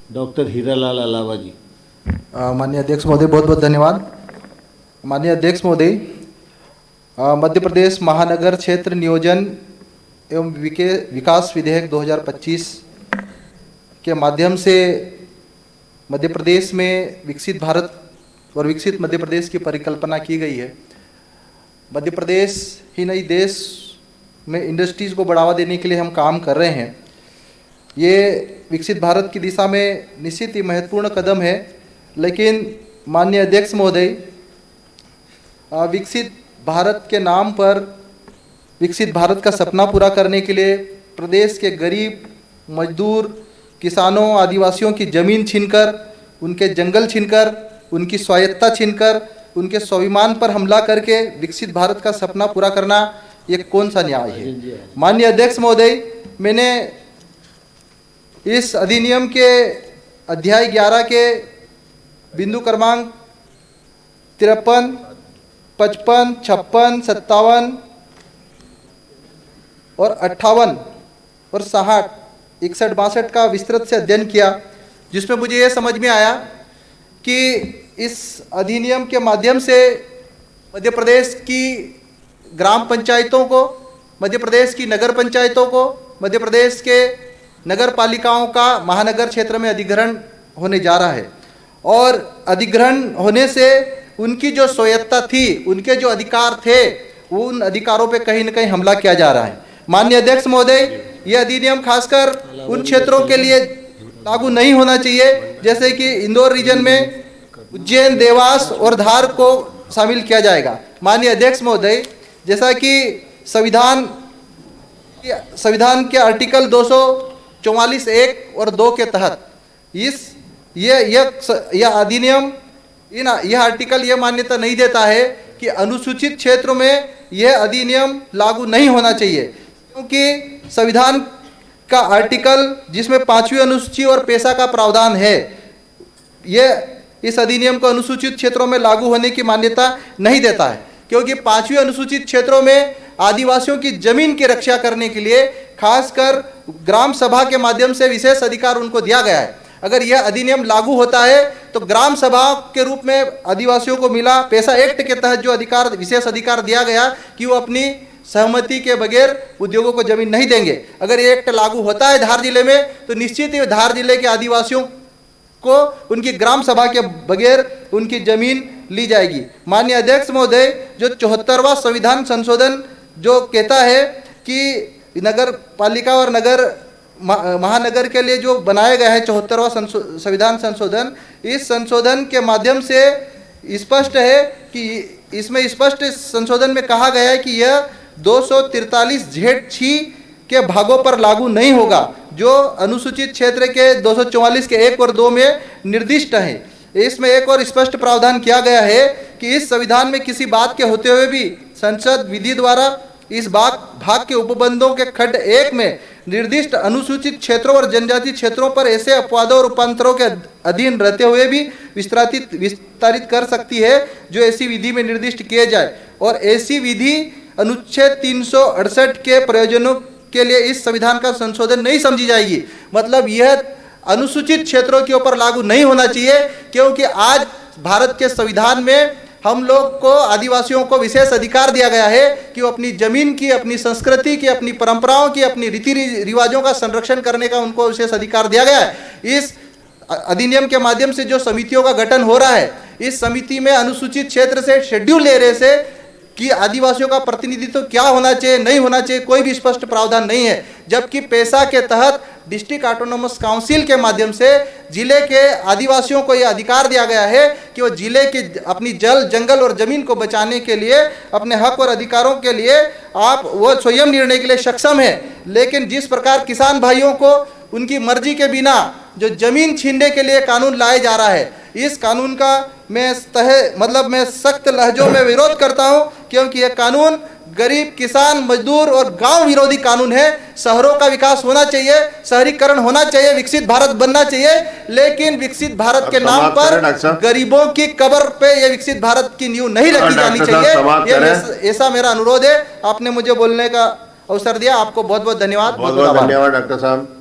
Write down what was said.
Doctor Hiralal अलावा जी। माननीय अध्यक्ष महोदय, बहुत बहुत धन्यवाद। माननीय अध्यक्ष महोदय, मध्य प्रदेश महानगर क्षेत्र नियोजन एवं विकास विधेयक 2025 के माध्यम से मध्य प्रदेश में विकसित भारत और विकसित मध्य प्रदेश की परिकल्पना की गई है। मध्य प्रदेश ही नहीं, देश में इंडस्ट्रीज़ को बढ़ावा देने के लिए हम काम कर रहे हैं। ये विकसित भारत की दिशा में निश्चित ही महत्वपूर्ण कदम है, लेकिन माननीय अध्यक्ष महोदय, विकसित भारत के नाम पर विकसित भारत का सपना पूरा करने के लिए प्रदेश के गरीब, मजदूर, किसानों, आदिवासियों की ज़मीन छीनकर, उनके जंगल छीनकर, उनकी स्वायत्तता छीनकर, उनके स्वाभिमान पर हमला करके विकसित भारत का सपना पूरा करना ये कौन सा न्याय है? माननीय अध्यक्ष महोदय, मैंने इस अधिनियम के अध्याय 11 के बिंदु क्रमांक 53, 55, 56, 57 और 58 और 60, 61, 62 का विस्तृत से अध्ययन किया, जिसमें मुझे ये समझ में आया कि इस अधिनियम के माध्यम से मध्य प्रदेश की ग्राम पंचायतों को, मध्य प्रदेश की नगर पंचायतों को, मध्य प्रदेश के नगर पालिकाओं का महानगर क्षेत्र में अधिग्रहण होने जा रहा है और अधिग्रहण होने से उनकी जो स्वायत्तता थी, उनके जो अधिकार थे, उन अधिकारों पे कहीं न कहीं हमला किया जा रहा है। माननीय अध्यक्ष महोदय, ये अधिनियम खासकर उन क्षेत्रों के लिए लागू नहीं होना चाहिए जैसे कि इंदौर रीजन में उज्जैन, देवास और धार को शामिल किया जाएगा। माननीय अध्यक्ष महोदय, जैसा कि संविधान के आर्टिकल 244(1) और 2 के तहत यह अधिनियम यह आर्टिकल यह मान्यता नहीं देता है कि अनुसूचित क्षेत्रों में यह अधिनियम लागू नहीं होना चाहिए, क्योंकि संविधान का आर्टिकल जिसमें 5वीं अनुसूची और पेशा का प्रावधान है, यह इस अधिनियम को अनुसूचित क्षेत्रों में लागू होने की मान्यता नहीं देता है, क्योंकि 5वीं अनुसूचित क्षेत्रों में आदिवासियों की जमीन की रक्षा करने के लिए खासकर ग्राम सभा के माध्यम से विशेष अधिकार उनको दिया गया है। अगर यह अधिनियम लागू होता है तो ग्राम सभा के रूप में आदिवासियों को मिला पेशा एक्ट के तहत जो अधिकार, विशेष अधिकार दिया गया कि वो अपनी सहमति के बगैर उद्योगों को जमीन नहीं देंगे, अगर ये एक्ट लागू होता है धार जिले में तो निश्चित ही धार जिले के आदिवासियों को उनकी ग्राम सभा के बगैर उनकी जमीन ली जाएगी। माननीय अध्यक्ष महोदय, जो 74वां संविधान संशोधन जो कहता है कि नगर पालिका और नगर महानगर के लिए जो बनाया गया है 74वां संविधान संशोधन, इस संशोधन के माध्यम से स्पष्ट है कि इसमें स्पष्ट संशोधन में कहा गया है कि यह 243(ज)(6) के भागों पर लागू नहीं होगा, जो अनुसूचित क्षेत्र के 244 के 1 और 2 में निर्दिष्ट है। इसमें एक और स्पष्ट प्रावधान किया गया है कि इस संविधान में किसी बात के होते हुए भी संसद विधि द्वारा इस भाग के उपबंधों के खंड 1 में निर्दिष्ट अनुसूचित क्षेत्रों और जनजाति क्षेत्रों पर ऐसे अपवादों और रूपांतरों के अधीन रहते हुए भी विस्तारित कर सकती है जो ऐसी विधि में निर्दिष्ट किए जाए, और ऐसी विधि अनुच्छेद 368 के प्रयोजनों के लिए इस संविधान का संशोधन नहीं समझी जाएगी। मतलब यह अनुसूचित क्षेत्रों के ऊपर लागू नहीं होना चाहिए, क्योंकि आज भारत के संविधान में हम लोग को, आदिवासियों को विशेष अधिकार दिया गया है कि वो अपनी जमीन की, अपनी संस्कृति की, अपनी परंपराओं की, अपनी रीति रिवाजों का संरक्षण करने का उनको विशेष अधिकार दिया गया है। इस अधिनियम के माध्यम से जो समितियों का गठन हो रहा है, इस समिति में अनुसूचित क्षेत्र से शेड्यूल एरिया से कि आदिवासियों का प्रतिनिधित्व क्या होना चाहिए, नहीं होना चाहिए, कोई भी स्पष्ट प्रावधान नहीं है, जबकि पेशा के तहत डिस्ट्रिक्ट ऑटोनोमस काउंसिल के माध्यम से जिले के आदिवासियों को यह अधिकार दिया गया है कि वो जिले की अपनी जल, जंगल और जमीन को बचाने के लिए, अपने हक और अधिकारों के लिए वो स्वयं निर्णय के लिए सक्षम है। लेकिन जिस प्रकार किसान भाइयों को उनकी मर्जी के बिना जो जमीन छीनने के लिए कानून लाया जा रहा है, इस कानून का मैं सख्त लहजों में विरोध करता हूं, क्योंकि यह कानून गरीब, किसान, मजदूर और गांव विरोधी कानून है। शहरों का विकास होना चाहिए, शहरीकरण होना चाहिए, विकसित भारत बनना चाहिए, लेकिन विकसित भारत के नाम पर गरीबों की कब्र पे ये विकसित भारत की नींव नहीं रखी जानी चाहिए। ये ऐसा मेरा अनुरोध है। आपने मुझे बोलने का अवसर दिया, आपको बहुत बहुत धन्यवाद। बहुत बहुत धन्यवाद डॉक्टर साहब।